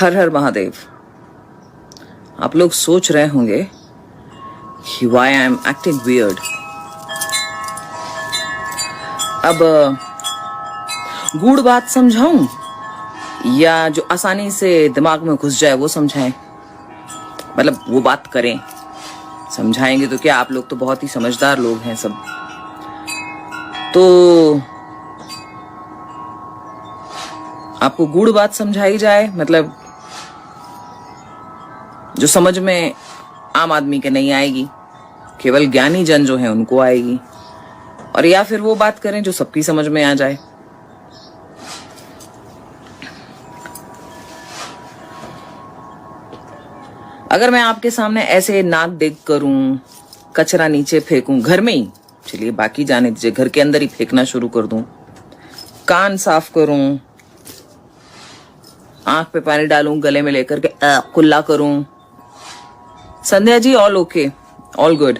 हर हर महादेव। आप लोग सोच रहे होंगे कि why I am acting weird। अब गूढ़ बात समझाऊं या जो आसानी से दिमाग में घुस जाए वो समझाएं, मतलब वो बात करें। समझाएंगे तो क्या, आप लोग तो बहुत ही समझदार लोग हैं सब। तो आपको गूढ़ बात समझाई जाए, मतलब जो समझ में आम आदमी के नहीं आएगी, केवल ज्ञानी जन जो है उनको आएगी, और या फिर वो बात करें जो सबकी समझ में आ जाए। अगर मैं आपके सामने ऐसे नाक देख करूं, कचरा नीचे फेंकूं घर में ही, चलिए बाकी जाने दीजिए, घर के अंदर ही फेंकना शुरू कर दूं, कान साफ करूं, आंख पे पानी डालूं, गले में लेकर के कुल्ला करूं, Sandhya ji all okay, all good,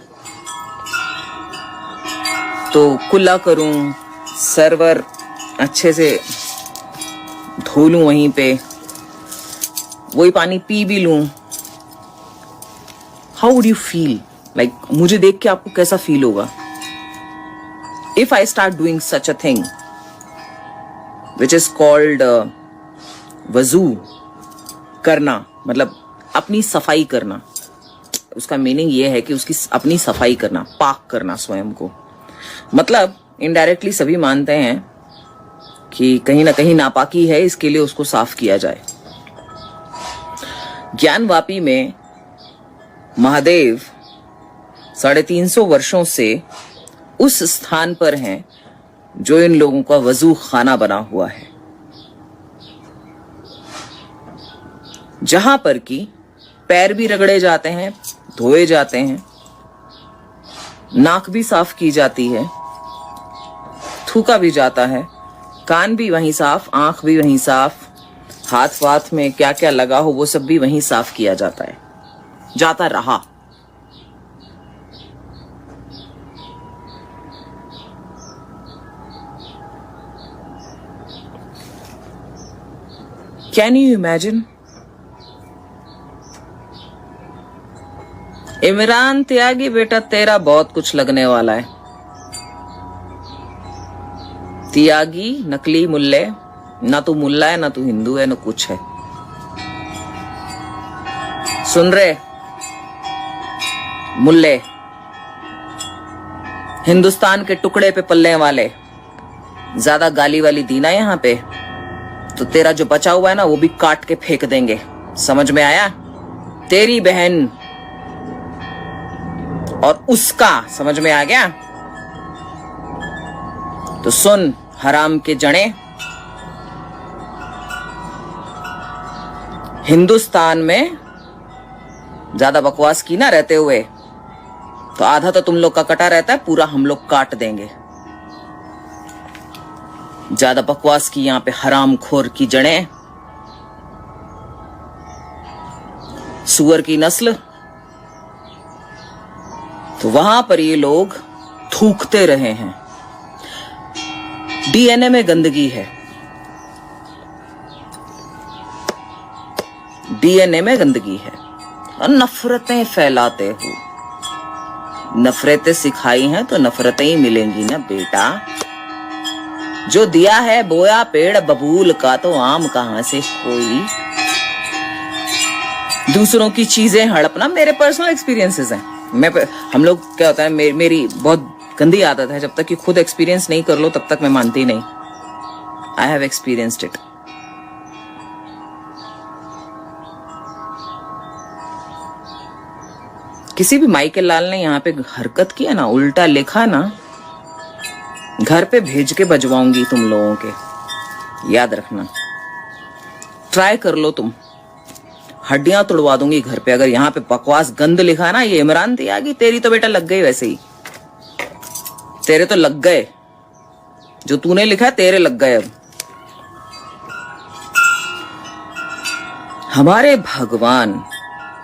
तो कुल्ला करूं, सर्वर अच्छे से धो लूं, वहीं पे वही पानी पी भी लूं, how would you feel? Like मुझे देख के आपको कैसा फील होगा? If I start doing such a thing which is called वजू करना, मतलब अपनी सफाई करना। उसका मीनिंग ये है कि उसकी अपनी सफाई करना, पाक करना स्वयं को। मतलब इनडायरेक्टली सभी मानते हैं कि कहीं ना कहीं नापाकी है, इसके लिए उसको साफ किया जाए। ज्ञानवापी में महादेव 350 वर्षों से उस स्थान पर हैं जो इन लोगों का वजू खाना बना हुआ है, जहां पर कि पैर भी रगड़े जाते हैं, धोए जाते हैं, नाक भी साफ की जाती है, थूका भी जाता है, कान भी वहीं साफ, आंख भी वहीं साफ, हाथ वाथ में क्या क्या लगा हो वो सब भी वहीं साफ किया जाता है, जाता रहा। Can you imagine? Imran Tyagi बेटा, तेरा बहुत कुछ लगने वाला है। त्यागी नकली मुल्ले, ना तू मुल्ला है, ना तू हिंदू है, ना कुछ है। सुन रहे मुल्ले, हिंदुस्तान के टुकड़े पे पलने वाले, ज्यादा गाली वाली दी ना यहाँ पे, तो तेरा जो बचा हुआ है ना वो भी काट के फेंक देंगे। समझ में आया? तेरी बहन और उसका समझ में आ गया? तो सुन हराम के जड़े, हिंदुस्तान में ज्यादा बकवास की ना रहते हुए, तो आधा तो तुम लोग का कटा रहता है, पूरा हम लोग काट देंगे। ज्यादा बकवास की यहां पे हराम खोर की जड़ें, सुअर की नस्ल, तो वहां पर ये लोग थूकते रहे हैं। डीएनए में गंदगी है, डीएनए में गंदगी है, और नफरतें फैलाते हो। नफरतें सिखाई हैं तो नफरतें ही मिलेंगी ना बेटा। जो दिया है बोया पेड़ बबूल का, तो आम कहां से कोई? दूसरों की चीजें हड़पना मेरे पर्सनल एक्सपीरियंसेस हैं। हम लोग क्या होता है, मेरी बहुत गंदी आदत है, जब तक कि खुद एक्सपीरियंस नहीं कर लो तब तक मैं मानती नहीं। I have experienced it. किसी भी माइकल लाल ने यहाँ पे हरकत किया ना, उल्टा लिखा ना, घर पे भेज के बजवाऊंगी तुम लोगों के, याद रखना। ट्राई कर लो तुम, हड्डियां तोड़वा दूंगी घर पे अगर यहाँ पे बकवास गंद लिखा ना। ये इमरान त्यागी, तेरी तो बेटा लग गई, वैसे ही तेरे तो लग गए, जो तूने लिखा है तेरे लग गए। अब हमारे भगवान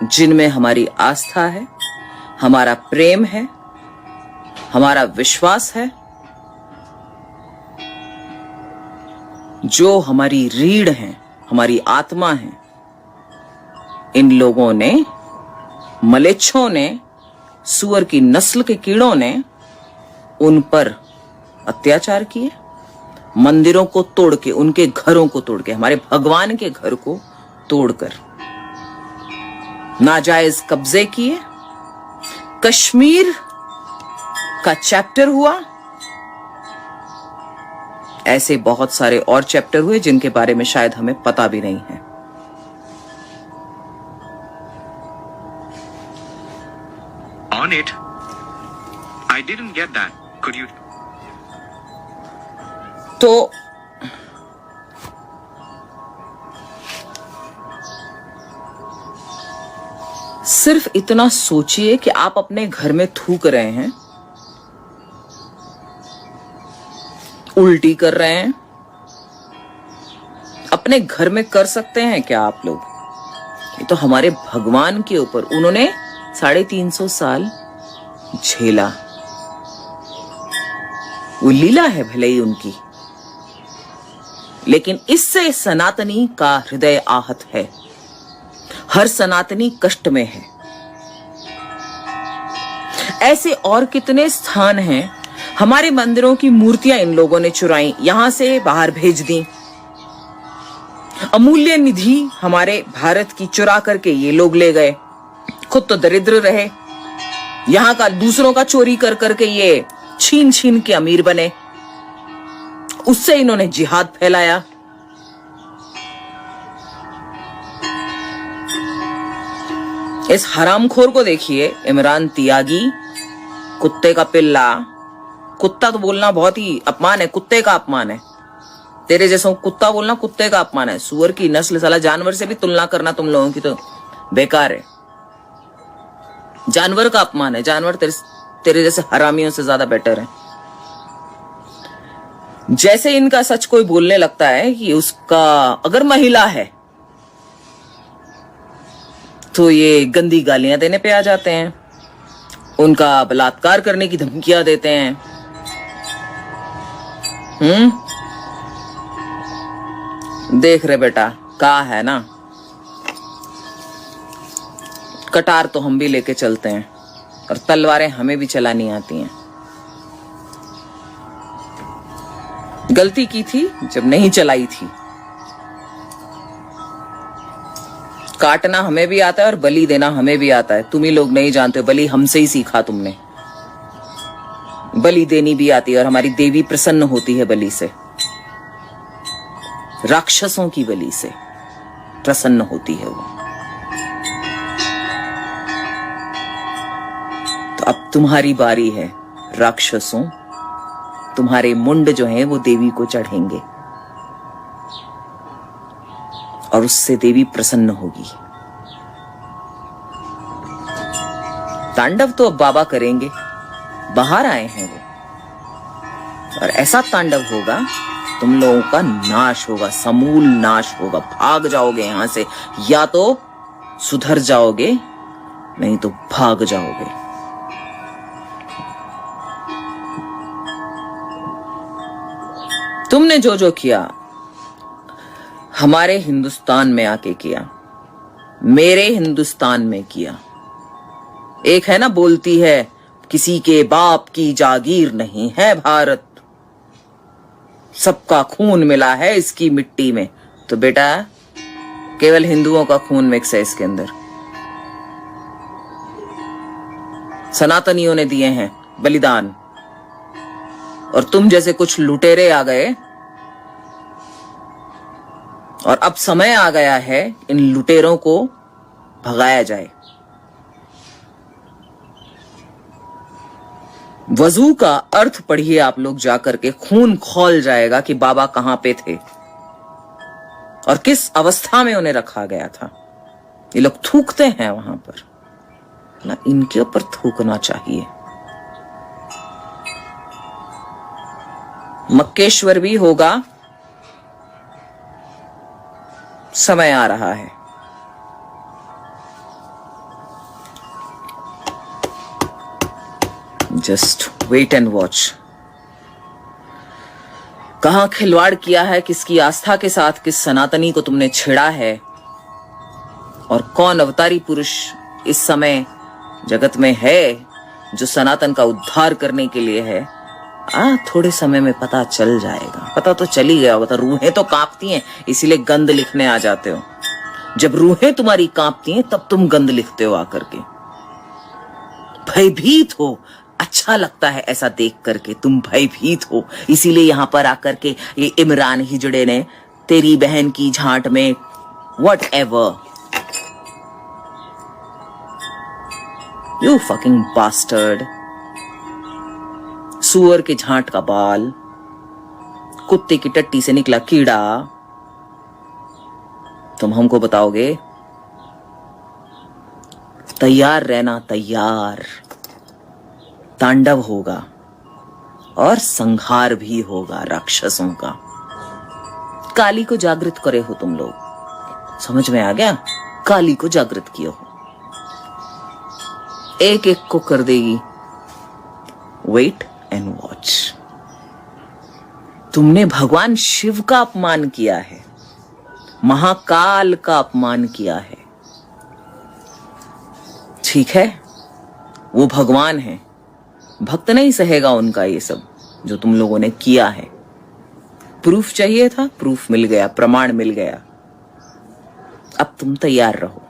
जिनमें हमारी आस्था है, हमारा प्रेम है, हमारा विश्वास है, जो हमारी रीढ़ है, हमारी आत्मा है, इन लोगों ने, मलेच्छों ने, सुअर की नस्ल के कीड़ों ने उन पर अत्याचार किए, मंदिरों को तोड़ के, उनके घरों को तोड़ के, हमारे भगवान के घर को तोड़कर नाजायज कब्जे किए। कश्मीर का चैप्टर हुआ, ऐसे बहुत सारे और चैप्टर हुए जिनके बारे में शायद हमें पता भी नहीं है। On it. I didn't get that. Could you? तो सिर्फ इतना सोचिए कि आप अपने घर में थूक रहे हैं, उल्टी कर रहे हैं, अपने घर में कर सकते हैं क्या आप लोग? ये तो हमारे भगवान के ऊपर उन्होंने 350 साल झेला। वो लीला है भले ही उनकी, लेकिन इससे सनातनी का हृदय आहत है। हर सनातनी कष्ट में है। ऐसे और कितने स्थान हैं, हमारे मंदिरों की मूर्तियां इन लोगों ने चुराई, यहां से बाहर भेज दी। अमूल्य निधि हमारे भारत की चुरा करके ये लोग ले गए, खुद तो दरिद्र रहे। यहां का दूसरों का चोरी कर करके ये छीन छीन के अमीर बने। उससे इन्होंने जिहाद फैलाया। इस हरामखोर को देखिए, इमरान तियागी, कुत्ते का पिल्ला। कुत्ता तो बोलना बहुत ही अपमान है, कुत्ते का अपमान है। तेरे जैसा कुत्ता बोलना कुत्ते का अपमान है। सुअर की नस्ल, साला जानवर से भी तुलना करना तुम लोगों की तो बेकार है। जानवर का अपमान है। जानवर तेरे जैसे हरामियों से ज्यादा बेटर है। जैसे इनका सच कोई बोलने लगता है कि उसका अगर महिला है तो ये गंदी गालियां देने पे आ जाते हैं, उनका बलात्कार करने की धमकियां देते हैं। देख रहे बेटा, कहा है ना, कटार तो हम भी लेके चलते हैं और तलवारें हमें भी चलानी आती हैं। गलती की थी जब नहीं चलाई थी। काटना हमें भी आता है और बलि देना हमें भी आता है। तुम ही लोग नहीं जानते, बलि हमसे ही सीखा तुमने। बलि देनी भी आती है और हमारी देवी प्रसन्न होती है बलि से, राक्षसों की बलि से प्रसन्न होती है वो। तो अब तुम्हारी बारी है राक्षसों, तुम्हारे मुंड जो हैं वो देवी को चढ़ेंगे और उससे देवी प्रसन्न होगी। तांडव तो अब बाबा करेंगे, बाहर आए हैं वो, और ऐसा तांडव होगा तुम लोगों का नाश होगा, समूल नाश होगा। भाग जाओगे यहां से, या तो सुधर जाओगे नहीं तो भाग जाओगे। तुमने जो जो किया हमारे हिंदुस्तान में आके किया, मेरे हिंदुस्तान में किया। एक है ना बोलती है, किसी के बाप की जागीर नहीं है भारत, सबका खून मिला है इसकी मिट्टी में। तो बेटा केवल हिंदुओं का खून मिक्स है इसके अंदर। सनातनियों ने दिए हैं बलिदान और तुम जैसे कुछ लुटेरे आ गए, और अब समय आ गया है इन लुटेरों को भगाया जाए। वजू का अर्थ पढ़िए आप लोग जाकर के, खून खौल जाएगा कि बाबा कहां पे थे और किस अवस्था में उन्हें रखा गया था। ये लोग थूकते हैं वहां पर ना, इनके ऊपर थूकना चाहिए। मक्केश्वर भी होगा, समय आ रहा है। Just wait and watch. कहां खिलवाड़ किया है, किसकी आस्था के साथ, किस सनातनी को तुमने छेड़ा है और कौन अवतारी पुरुष इस समय जगत में है जो सनातन का उद्धार करने के लिए है, थोड़े समय में पता चल जाएगा। पता तो चल ही गया होगा। रूहें तो कांपती हैं, इसीलिए गंध लिखने आ जाते हो। जब रूहें तुम्हारी कांपती हैं तब तुम गंध लिखते हो आकर के। भयभीत हो, अच्छा लगता है ऐसा देख करके, तुम भयभीत हो, इसीलिए यहां पर आकर के ये इमरान हिजड़े ने तेरी बहन की झांट में whatever, you fucking bastard, सुअर के झांट का बाल, कुत्ते की टट्टी से निकला कीड़ा, तुम हमको बताओगे? तैयार रहना, तैयार। तांडव होगा और संहार भी होगा राक्षसों का। काली को जागृत करे हो तुम लोग, समझ में आ गया? काली को जागृत किए हो, एक एक को कर देगी। Wait and watch. तुमने भगवान शिव का अपमान किया है, महाकाल का अपमान किया है, ठीक है? वो भगवान है, भक्त नहीं सहेगा उनका ये सब जो तुम लोगों ने किया है। प्रूफ चाहिए था, प्रूफ मिल गया, प्रमाण मिल गया। अब तुम तैयार रहो।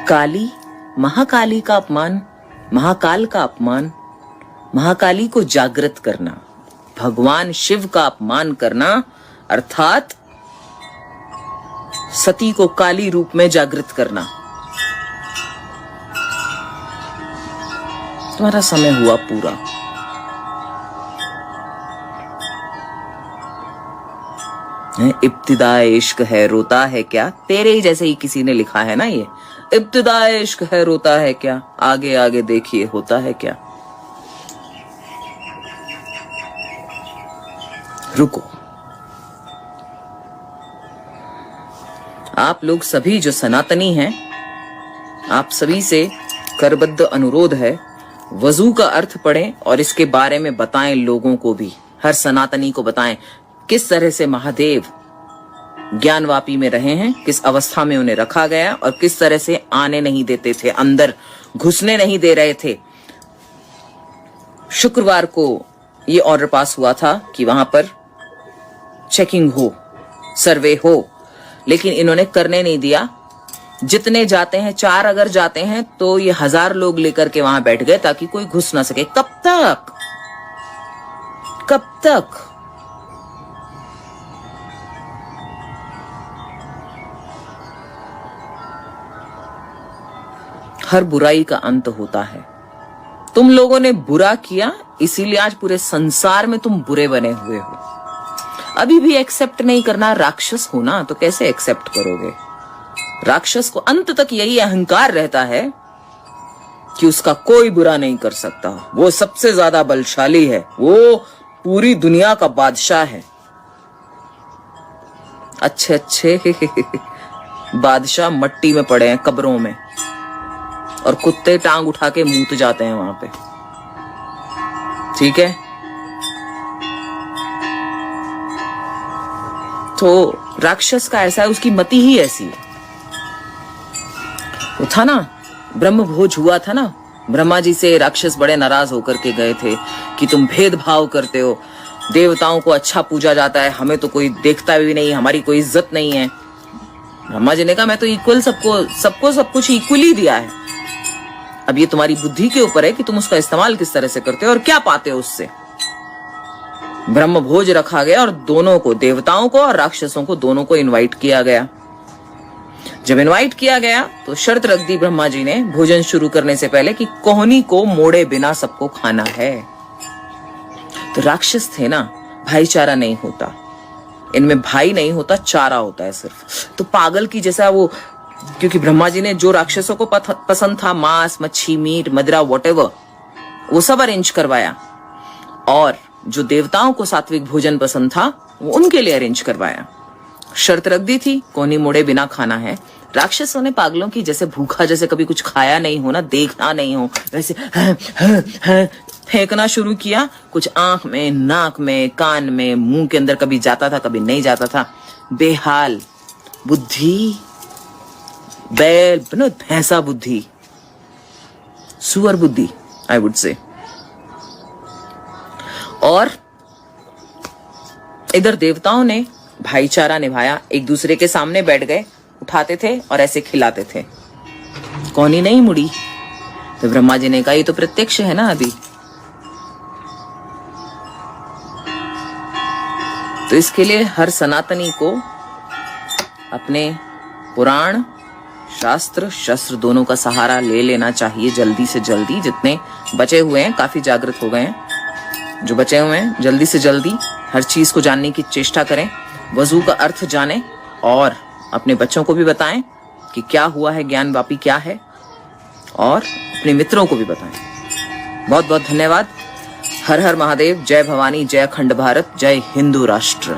काली, महाकाली का अपमान, महाकाल का अपमान, महाकाली को जागृत करना, भगवान शिव का अपमान करना, अर्थात सती को काली रूप में जागृत करना। तुम्हारा समय हुआ पूरा। इब्तिदाए इश्क है रोता है क्या, तेरे ही जैसे ही किसी ने लिखा है ना ये, इब्तिदाए इश्क है रोता है क्या, आगे आगे देखिए होता है क्या। रुको, आप लोग सभी जो सनातनी हैं, आप सभी से करबद्ध अनुरोध है, वजू का अर्थ पढ़ें और इसके बारे में बताएं लोगों को भी, हर सनातनी को बताएं किस तरह से महादेव ज्ञानवापी में रहे हैं, किस अवस्था में उन्हें रखा गया और किस तरह से आने नहीं देते थे, अंदर घुसने नहीं दे रहे थे। शुक्रवार को ये ऑर्डर पास हुआ था कि वहां पर चेकिंग हो, सर्वे हो, लेकिन इन्होंने करने नहीं दिया। जितने जाते हैं, 4 अगर जाते हैं तो ये 1000 लोग लेकर के वहां बैठ गए ताकि कोई घुस ना सके। कब तक, कब तक? हर बुराई का अंत होता है। तुम लोगों ने बुरा किया, इसीलिए आज पूरे संसार में तुम बुरे बने हुए हो। अभी भी एक्सेप्ट नहीं करना, राक्षस हो ना, तो कैसे एक्सेप्ट करोगे? राक्षस को अंत तक यही अहंकार रहता है कि उसका कोई बुरा नहीं कर सकता, वो सबसे ज्यादा बलशाली है, वो पूरी दुनिया का बादशाह है। अच्छे अच्छे बादशाह मट्टी में पड़े हैं, कब्रों में, और कुत्ते टांग उठा के मूत जाते हैं वहां पे, ठीक है? तो राक्षस का ऐसा है, उसकी मति ही ऐसी है। वो था ना, ब्रह्म भोज हुआ था ना, ब्रह्मा जी से राक्षस बड़े नाराज होकर के गए थे कि तुम भेदभाव करते हो, देवताओं को अच्छा पूजा जाता है, हमें तो कोई देखता भी नहीं, हमारी कोई इज्जत नहीं है। ब्रह्मा जी ने कहा मैं तो इक्वल, सबको सब कुछ इक्वली दिया है। अब ये तुम्हारी बुद्धि के ऊपर है कि तुम उसका इस्तेमाल किस तरह से करते हो और क्या पाते हो उससे। ब्रह्म भोज रखा गया और दोनों को, देवताओं को और राक्षसों को, दोनों को इनवाइट किया गया। जब इनवाइट किया गया तो शर्त रख दी ब्रह्मा जी ने भोजन शुरू करने से पहले कि कोहनी को मोड़े बिना सबको खाना है। तो राक्षस थे ना, भाईचारा नहीं होता इनमें, भाई नहीं होता, चारा होता है सिर्फ। तो पागल की जैसा वो, क्योंकि ब्रह्मा जी ने जो राक्षसों को पसंद था, मांस, मच्छी, मीट, मदिरा, व्हाटएवर, वो सब अरेंज करवाया, और जो देवताओं को सात्विक भोजन पसंद था वो उनके लिए अरेंज करवाया। शर्त रख दी थी कोहनी मोड़े बिना खाना है। राक्षसों ने पागलों की जैसे भूखा जैसे कभी कुछ खाया नहीं हो ना, देखना नहीं हो, वैसे फेंकना शुरू किया, कुछ आंख में, नाक में, कान में, मुंह के अंदर कभी जाता था, कभी नहीं जाता था। बेहाल बुद्धि, बैल भैंसा बुद्धि, सुअर बुद्धि आई वुड से। और इधर देवताओं ने भाईचारा निभाया, एक दूसरे के सामने बैठ गए, उठाते थे और ऐसे खिलाते थे। कौनी नहीं मुड़ी। तो ब्रह्मा जी ने कहा ये तो प्रत्यक्ष है ना अभी। तो इसके लिए हर सनातनी को अपने पुराण, शास्त्र, शस्त्र दोनों का सहारा ले लेना चाहिए जल्दी से जल्दी। जितने बचे हुए हैं, काफी जागृत हो गए हैं, जो बचे हुए हैं जल्दी से जल्दी हर चीज को जानने की चेष्टा करें, वजू का अर्थ जानें और अपने बच्चों को भी बताएं कि क्या हुआ है, ज्ञान वापी क्या है, और अपने मित्रों को भी बताएं। बहुत बहुत धन्यवाद। हर हर महादेव। जय भवानी, जय अखंड भारत, जय हिंदू राष्ट्र।